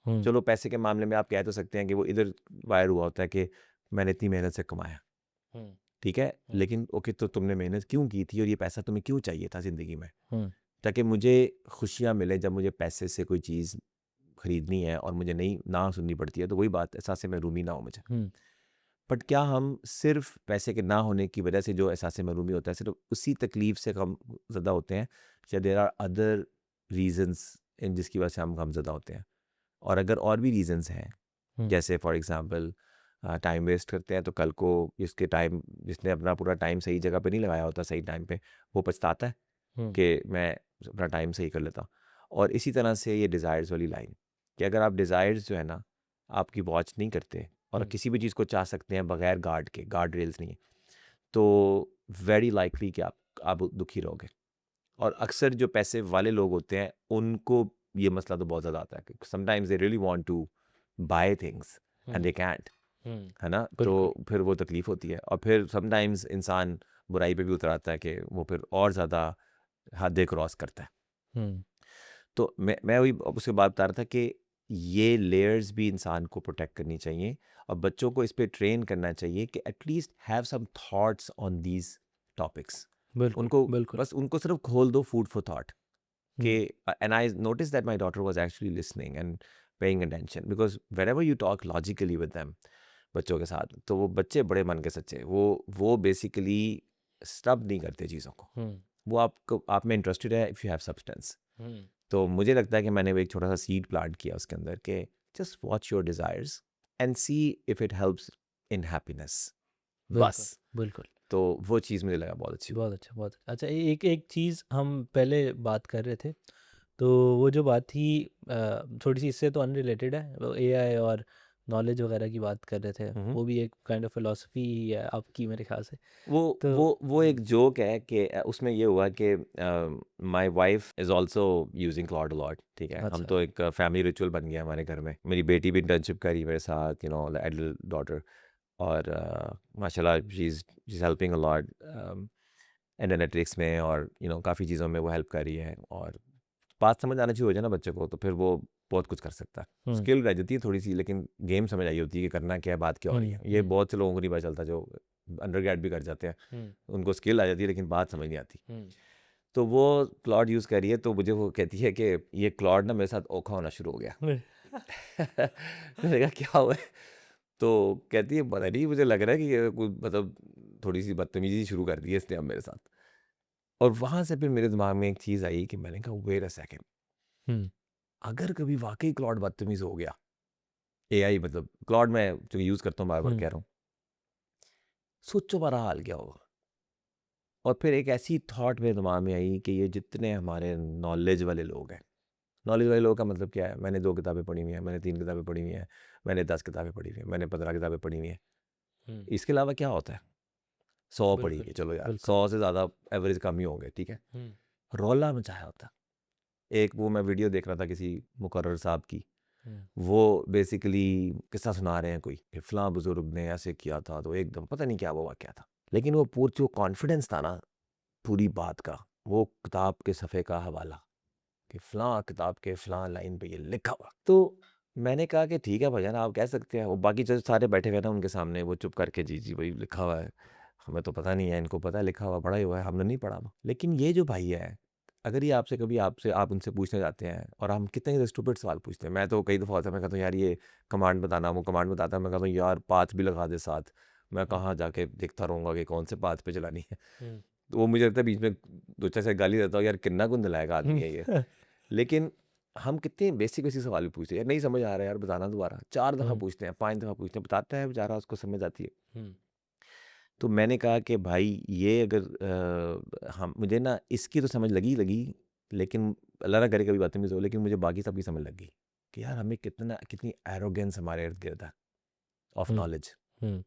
हम्म, चलो पैसे के मामले में आप कह तो सकते हैं कि वो इधर वायर हुआ होता है कि मैंने इतनी मेहनत से कमाया, हम्म, ठीक है, हम्म, लेकिन ओके तो तुमने मेहनत क्यों की थी और ये पैसा तुम्हें क्यों चाहिए था ज़िंदगी में? हम्म, ताकि मुझे खुशियाँ मिले जब मुझे पैसे से कोई चीज़ खरीदनी है और मुझे नहीं ना सुननी पड़ती है, तो वही बात एहसास महरूमी ना हो मुझे। हम्म, बट क्या हम सिर्फ पैसे के ना होने की वजह से जो एहसास महरूमी होता है, सिर्फ उसी तकलीफ से हम ज़्यादा होते हैं, या देर आर अदर रीजंस इन जिसकी वजह से हम गमज़दा होते हैं? और अगर और भी रीजंस हैं, हम्म, जैसे फॉर एग्जांपल टाइम वेस्ट करते हैं, तो कल को जिसने अपना पूरा टाइम सही जगह पे नहीं लगाया होता सही टाइम पे, वो पछताता है हम्म, कि मैं अपना टाइम सही कर लेता। और इसी तरह से ये डिज़ायर्स वाली लाइन, कि अगर आप डिज़ायर्स जो है ना आपकी वॉच नहीं करते और हम्म, किसी भी चीज़ को चाह सकते हैं बगैर गार्ड रेल्स नहीं है, तो वेरी लाइकली कि आप दुखी रहोगे। और अक्सर जो पैसे वाले लोग होते हैं उनको ये मसला तो बहुत ज़्यादा आता है कि sometimes they really want to buy things and hmm, they can't, hmm, है ना? तो बिल्कुल, फिर वो तकलीफ़ होती है और फिर समटाइम्स इंसान बुराई पे भी उतर आता है कि वो फिर और ज़्यादा हदें क्रॉस करता है। हम्म, तो मैं वही उसके बाद बता रहा था कि ये लेयर्स भी इंसान को प्रोटेक्ट करनी चाहिए और बच्चों को इस पे ट्रेन करना चाहिए कि at least have some thoughts on these topics. बिल्कुल, उनको बिल्कुल, बस उनको सिर्फ खोल दो फूड फॉर थॉट के। Hmm, and I notice that my daughter was actually listening, and paying attention, because wherever you talk logically with them, बच्चों के साथ, तो वो बच्चे बड़े मन के सच्चे, वो बेसिकली स्टब नहीं करते चीज़ों को, वो आपको आप में इंटरेस्टेड है इफ़ यू हैव सब्सटेंस। तो मुझे लगता है कि मैंने वो एक छोटा सा सीड प्लांट किया उसके अंदर कि just watch your desires and C if it helps in happiness, बिल्कुल बस। बिल्कुल। तो वो चीज़ मुझे लगा बहुत अच्छी। बहुत अच्छा बहुत अच्छा। एक एक चीज़ हम पहले बात कर रहे थे, तो वो जो बात थी थोड़ी सी इससे तो अनरिलेटेड है, वो एआई और नॉलेज वगैरह की बात कर रहे थे, हम्म। वो भी एक काइंड ऑफ फिलोसफी ही है आपकी मेरे ख्याल से। वो तो वो एक जोक है कि उसमें ये हुआ कि my wife is also using Claude a lot, ठीक है। हम अच्छा। तो एक फैमिली रिचुअल बन गया हमारे घर में। मेरी बेटी भी इंटर्नशिप करी मेरे साथ, यू नो, एडल्ट डॉटर, और माशाल्लाह she is helping a lot analytics में, और यू नो काफ़ी चीज़ों में वो हेल्प कर रही है। और बात समझ आना चाहिए हो जाए ना बच्चे को, तो फिर वो बहुत कुछ कर सकता है। हम्म स्किल रह जाती है थोड़ी सी, लेकिन गेम समझ आई होती है कि करना क्या है, बात क्या हो रही है। ये बहुत से लोगों को नहीं पता चलता जो अंडर ग्रेड भी कर जाते हैं, हम्म उनको स्किल आ जाती है लेकिन बात समझ नहीं आती। हम्म तो वो क्लॉड यूज़ करिए, तो मुझे वो कहती है कि ये क्लॉड ना मेरे साथ ओखा होना शुरू हो गया। मैंने कहा क्या हुआ है? तो कहती है पता नहीं, मुझे लग रहा है कि ये कोई मतलब थोड़ी सी बदतमीजी शुरू कर दी है इसने अब मेरे साथ। और वहाँ से फिर मेरे दिमाग में एक चीज़ आई कि मैंने कहा वेट अ सेकंड, हम्म अगर कभी वाकई क्लॉड बदतमीज हो गया, एआई मतलब क्लॉड में जो यूज़ करता हूँ बार बार हम्म कह रहा हूँ, सोचो हमारा हाल क्या होगा। और फिर एक ऐसी थॉट मेरे दिमाग में आई कि ये जितने हमारे नॉलेज वाले लोग हैं, नॉलेज वाले लोगों का मतलब क्या है? मैंने 2 किताबें पढ़ी हुई हैं, मैंने 3 किताबें पढ़ी हुई हैं, मैंने 10 किताबें पढ़ी हुई हैं, मैंने 15 किताबें पढ़ी हुई हैं। हम्म, इसके अलावा क्या होता है? 100 पढ़ी हुई बिल्कुल है, चलो यार बिल्कुल। 100 से ज़्यादा एवरेज कम ही होंगे, ठीक है। हम्म रौला मचाया होता है। एक वो मैं वीडियो देख रहा था किसी मुकर्रर साहब की, हम्म वो बेसिकली किस्सा सुना रहे हैं कोई कि फ़लाँ बुज़ुर्ग ने ऐसे किया था, तो एकदम पता नहीं क्या वो वाक़या था। लेकिन वो जो कॉन्फिडेंस था ना पूरी बात का, वो किताब के सफ़े का हवाला कि फ़लाँ किताब के फ़लाँ लाइन पे ये लिखा हुआ। तो मैंने कहा कि ठीक है भाईजान, आप कह सकते हैं। वो बाकी जो सारे बैठे हुए हैं ना उनके सामने, वो चुप करके जी, जी वही लिखा हुआ है। हमें तो पता नहीं है, इनको पता है लिखा हुआ, पढ़ा ही हुआ है, हमने नहीं पढ़ा हुआ। लेकिन ये जो भाई है, अगर ये आपसे कभी आप उनसे पूछने जाते हैं, और हम कितने स्टूपिड सवाल पूछते हैं। मैं तो कई दफ़ा होता है, मैं कहता हूँ यार ये कमांड बताना, वो कमांड बताता है, मैं कहता हूँ यार पाथ भी लगा दे साथ, मैं हम्म कहाँ जाके देखता रहूँगा कि कौन से पाथ पे चलानी है। हम्म तो वो मुझे लगता है बीच में दो चार से गाली देता हूँ, यार कितना कुंद लायक आदमी है ये। हम्म लेकिन हम कितने बेसिक बेसिक सवाल भी पूछते हैं, यार नहीं समझ आ रहा है यार बताना दोबारा, 4 दफ़ा हम्म पूछते हैं, 5 दफ़ा पूछते हैं, बताता है बेचारा, उसको समझ आती है। हम्म तो मैंने कहा कि भाई ये अगर हम मुझे ना इसकी तो समझ लगी लगी, लेकिन अल्लाह ना करे कभी बदतमीज़ हो, लेकिन मुझे बाकी सब की समझ लग गई कि यार हमें कितनी एरोगेंस हमारे इर्द गिर्द है ऑफ हम्म नॉलेज। हम्म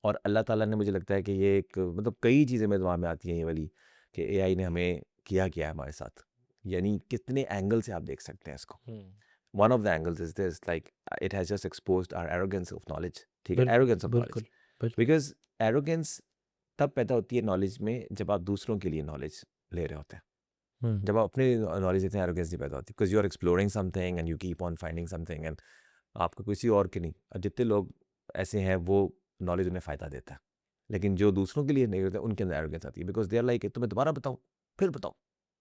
और अल्लाह ताला ने, मुझे लगता है कि ये एक मतलब कई चीज़ें मेरे दिमाग में आती हैं ये वाली, कि एआई ने हमें किया है हमारे साथ, यानी कितने एंगल से आप देख सकते हैं इसको। Hmm, one of the angles is this, like it has just exposed our arrogance of knowledge, ठीक है, बिल्कुल एरोगेंस ऑफ नॉलेज। बिल्कुल बिल्कुल। बिकॉज एरोगेंस तब पैदा होती है नॉलेज में जब आप दूसरों के लिए नॉलेज ले रहे होते हैं। हम्म जब आप अपने नॉलेज देते हैं, एरोगेंस नहीं पैदा होती, because you are exploring something and you keep on finding something, and आपको किसी और के नहीं। और जितने लोग ऐसे हैं वो नॉलेज उन्हें फ़ायदा देता है, लेकिन जो दूसरों के लिए नहीं होता उनके अंदर एरोगेंस आती है, बिकॉज दे आर लाइक तुम्हें दोबारा बताऊँ, फिर बताऊँ,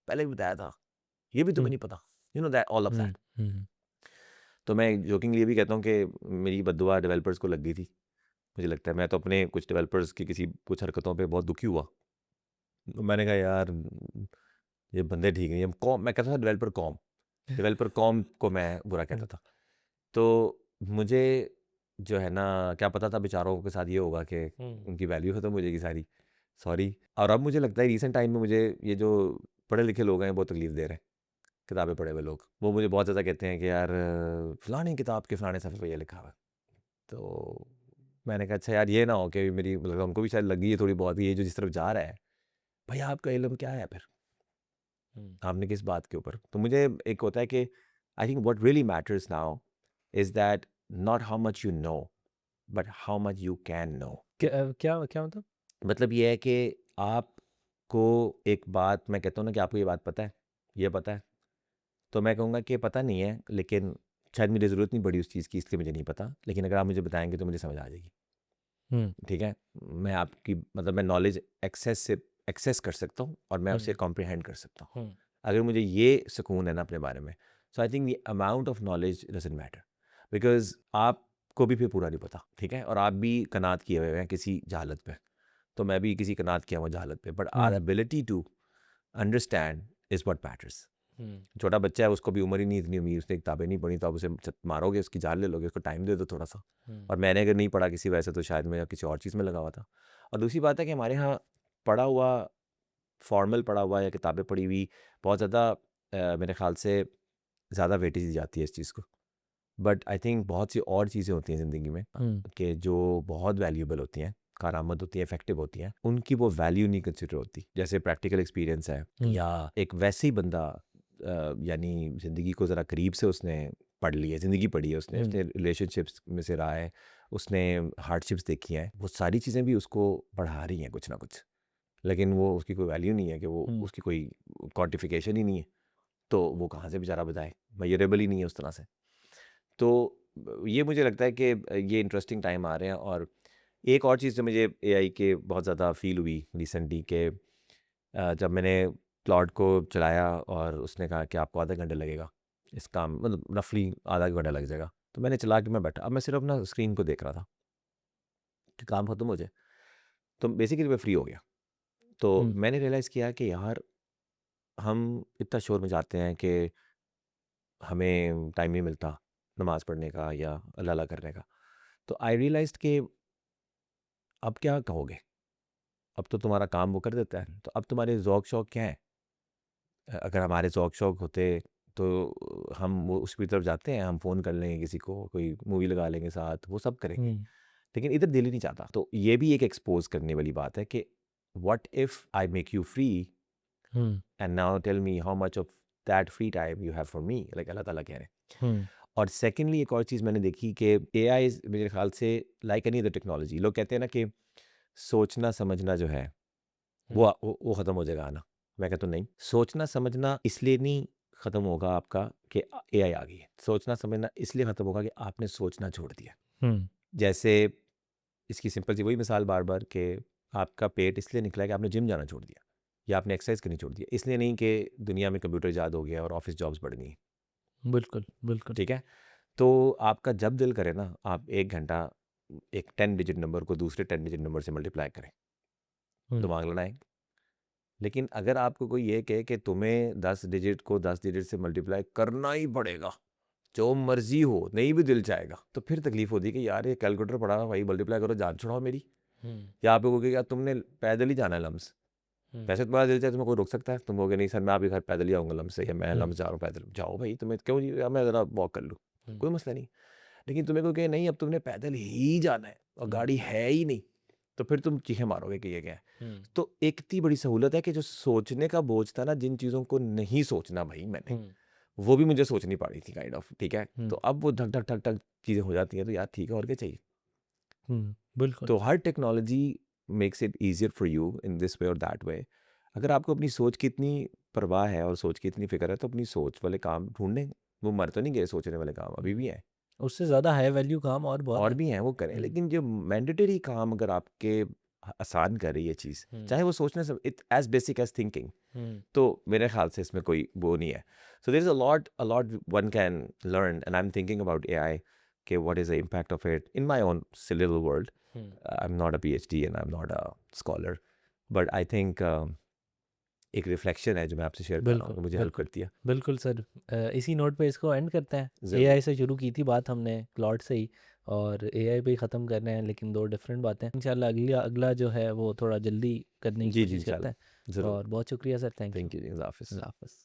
पहले भी बताया था, ये भी तुम्हें हम्म नहीं पता, you know that, all of hmm that. हम्म तो मैं जोकिंगली ये भी कहता हूँ कि मेरी बद्दुआ डेवलपर्स को लग गई थी। मुझे लगता है मैं तो अपने कुछ डेवलपर्स की कुछ हरकतों पे बहुत दुखी हुआ। तो मैंने कहा यार ये बंदे ठीक नहीं, मैं कहता था डेवलपर कॉम को मैं बुरा कहता हम्म था। तो मुझे जो है ना क्या पता था बेचारों के साथ ये होगा कि हम्म उनकी वैल्यू खत्म हो जाएगी सारी, सॉरी। और अब मुझे लगता है रिसेंट टाइम में मुझे ये जो पढ़े लिखे लोग हैं बहुत तकलीफ दे रहे हैं, किताबें पढ़े हुए लोग, वो मुझे बहुत ज़्यादा कहते हैं कि यार फलानी किताब के फलाने सफ़े पे ये लिखा हुआ है। तो मैंने कहा अच्छा यार ये ना हो कि मेरी मतलब उनको भी शायद लगी है थोड़ी बहुत, ये जो जिस तरफ जा रहा है, भाई आपका इल्म क्या है फिर, हम्म। आपने किस बात के ऊपर। तो मुझे एक होता है कि I think what really matters now is that not how much you know, but how much you can know. क्या क्या मतलब? मतलब ये है कि आपको एक बात, मैं कहता हूँ ना कि आपको ये बात पता है, ये पता है, तो मैं कहूँगा कि पता नहीं है, लेकिन शायद मुझे ज़रूरत नहीं पड़ी उस चीज़ की इसलिए मुझे नहीं पता, लेकिन अगर आप मुझे बताएंगे तो मुझे समझ आ जाएगी, हम्म ठीक है। मैं आपकी मतलब मैं नॉलेज एक्सेस कर सकता हूँ और मैं उसे हम्म कॉम्प्रिहेंड कर सकता हूँ। हम्म अगर मुझे ये सुकून है ना अपने बारे में, so I think the amount of knowledge doesn't matter, because आपको भी फिर पूरा नहीं पता, ठीक है, और आप भी कनात किए हुए हैं किसी जहालत पे, तो मैं भी किसी कनात किया हुआ जहालत पे, but our ability to understand is what matters. छोटा बच्चा है, उसको भी उम्र ही नहीं इतनी हुई, उसने किताबें नहीं पढ़ी, तो आप उसे मारोगे, उसकी जान ले लोगे, उसको टाइम दे दो थोड़ा सा। और मैंने अगर नहीं पढ़ा किसी वजह से, तो शायद मैं किसी और चीज़ में लगा हुआ था। और दूसरी बात है कि हमारे यहाँ पढ़ा हुआ, फॉर्मल पढ़ा हुआ या किताबें पढ़ी हुई बहुत ज़्यादा मेरे ख्याल से ज़्यादा वेटेज दी जाती है इस चीज़ को। बट आई थिंक बहुत सी और चीज़ें होती हैं ज़िंदगी में कि जो बहुत वैल्यूएबल होती हैं, कारआमद होती हैं, इफेक्टिव होती हैं, उनकी वो वैल्यू नहीं कंसिडर होती। जैसे प्रैक्टिकल एक्सपीरियंस है, या एक वैसे ही बंदा यानी ज़िंदगी को ज़रा करीब से उसने पढ़ ली है, ज़िंदगी पढ़ी है उसने रिलेशनशिप्स में से रहा है, उसने हार्डशिप्स देखी हैं, वो सारी चीज़ें भी उसको बढ़ा रही हैं कुछ ना कुछ, लेकिन वो उसकी कोई वैल्यू नहीं है, कि वो उसकी कोई क्वांटिफिकेशन ही नहीं है, तो वो कहाँ से बेचारा बताए, मेजरेबल ही नहीं है उस तरह से। तो ये मुझे लगता है कि ये इंटरेस्टिंग टाइम आ रहे हैं। और एक और चीज़ जो मुझे एआई के बहुत ज़्यादा फील हुई रिसेंटली, कि जब मैंने क्लाउड को चलाया और उसने कहा कि आपको आधा घंटा लगेगा इस काम, मतलब रफली आधा घंटा लग जाएगा, तो मैंने चला के मैं बैठा, अब मैं सिर्फ अपना स्क्रीन को देख रहा था कि काम खत्म हो जाए, तो बेसिकली मैं फ्री हो गया। तो मैंने रियलाइज़ किया कि यार, हम इतना शोर मचाते हैं कि हमें टाइम नहीं मिलता नमाज़ पढ़ने का या अल्लाह अल्लाह करने का। तो आई रियलाइज़्ड कि अब क्या कहोगे? अब तो तुम्हारा काम वो कर देता है, तो अब तुम्हारे ज़ौक शौक क्या हैं? अगर हमारे ज़ौक शौक होते तो हम वो उसकी तरफ जाते हैं, हम फ़ोन कर लेंगे किसी को, कोई मूवी लगा लेंगे साथ, वो सब करेंगे। लेकिन इधर दिल ही नहीं चाहता। तो ये भी एक एक्सपोज़ करने वाली बात है कि what if I make you free and now tell me how much of that free time you have for me, like Allah ताला कह रहे हैं। और सेकेंडली एक और चीज़ मैंने देखी कि एआई मेरे ख्याल से लाइक एनी अदर टेक्नोलॉजी, लोग कहते हैं ना कि सोचना समझना जो है वो ख़त्म हो जाएगा आना। मैं कहता हूँ नहीं, सोचना समझना इसलिए नहीं ख़त्म होगा आपका कि एआई आ गई है, सोचना समझना इसलिए ख़त्म होगा कि आपने सोचना छोड़ दिया। जैसे इसकी सिंपल सी वही मिसाल बार बार कि आपका पेट इसलिए निकला है कि आपने जिम जाना छोड़ दिया, या आपने एक्सरसाइज करनी छोड़ दिया, इसलिए नहीं कि दुनिया में कंप्यूटर ईजाद हो गया और ऑफिस जॉब्स बढ़ गई। बिल्कुल बिल्कुल। ठीक है, तो आपका जब दिल करे ना, आप 1 घंटा एक 10 डिजिट नंबर को दूसरे 10 डिजिट नंबर से मल्टीप्लाई करें, दिमाग लड़ाएं। लेकिन अगर आपको कोई ये कहे कि तुम्हें 10 डिजिट को 10 डिजिट से मल्टीप्लाई करना ही पड़ेगा, जो मर्जी हो, नहीं भी दिल चाहेगा, तो फिर तकलीफ होती है कि यार ये कैलकुलेटर पड़ा है भाई, मल्टीप्लाई करो, जान छुड़ाओ मेरी। या आप कहोगे यार तुमने पैदल ही जाना है लम्स, वैसे तुम्हारा दिल चाहे तुम्हें कोई रोक सकता है, तुम कहोगे नहीं सर मैं आपके घर पैदल ही आऊँगा लम्स से, या मैं लम्स जा रहा हूँ पैदल, जाओ भाई, तुम्हें क्यों नहीं, या मैं ज़रा वॉक कर लूँ, कोई मसला नहीं। लेकिन तुम्हें को कि नहीं अब तुमने पैदल ही जाना है और गाड़ी है ही नहीं, तो फिर तुम चीखें मारोगे कि ये क्या है। तो एक इतनी बड़ी सहूलत है कि जो सोचने का बोझ था ना, जिन चीज़ों को नहीं सोचना भाई मैंने, वो भी मुझे सोचनी पड़ी थी काइंड ऑफ, ठीक है। तो अब वो धक धक धक धक चीज़ें हो जाती हैं, तो यार ठीक है, और क्या चाहिए। बिल्कुल। तो हर technology makes it easier for you in this way और दैट वे। अगर आपको अपनी सोच की इतनी परवाह है और सोच की इतनी फिक्र है, तो अपनी सोच वाले काम ढूंढें। वो मर तो नहीं गए, सोचने वाले काम अभी भी हैं, उससे ज़्यादा हाई वैल्यू काम और बहुत और है। भी हैं, वो करें। लेकिन जो मैंडेटरी काम अगर आपके आसान कर रही है चीज़, चाहे वो सोचने से it as basic as thinking, तो मेरे ख्याल से इसमें कोई वो नहीं है। So there is a lot one can learn, and I am thinking about AI कि what is the impact of it in my own little world. I am not a PhD and I am not a scholar, but I think एक reflection है जो मैं आपसे share कर रहा हूँ, बिल्कुल तो मुझे हेल्प बिल्कुल करती है। बिल्कुल सर। इसी नोट पे इसको एंड करते हैं। ज़रूर। एआई से शुरू की थी बात हमने, क्लाउड से ही, और एआई पे ही ख़त्म कर रहे हैं, लेकिन दो डिफरेंट बातें। इंशाल्लाह अगला जो है वो थोड़ा जल्दी करने की जी जी, कोशिश करते इंशाल्लाह हैं। ज़रूर। और बहुत शुक्रिया sir, thank you. Thank you जी, अल्लाह हाफ़िज़। अल्लाह हाफ़िज़।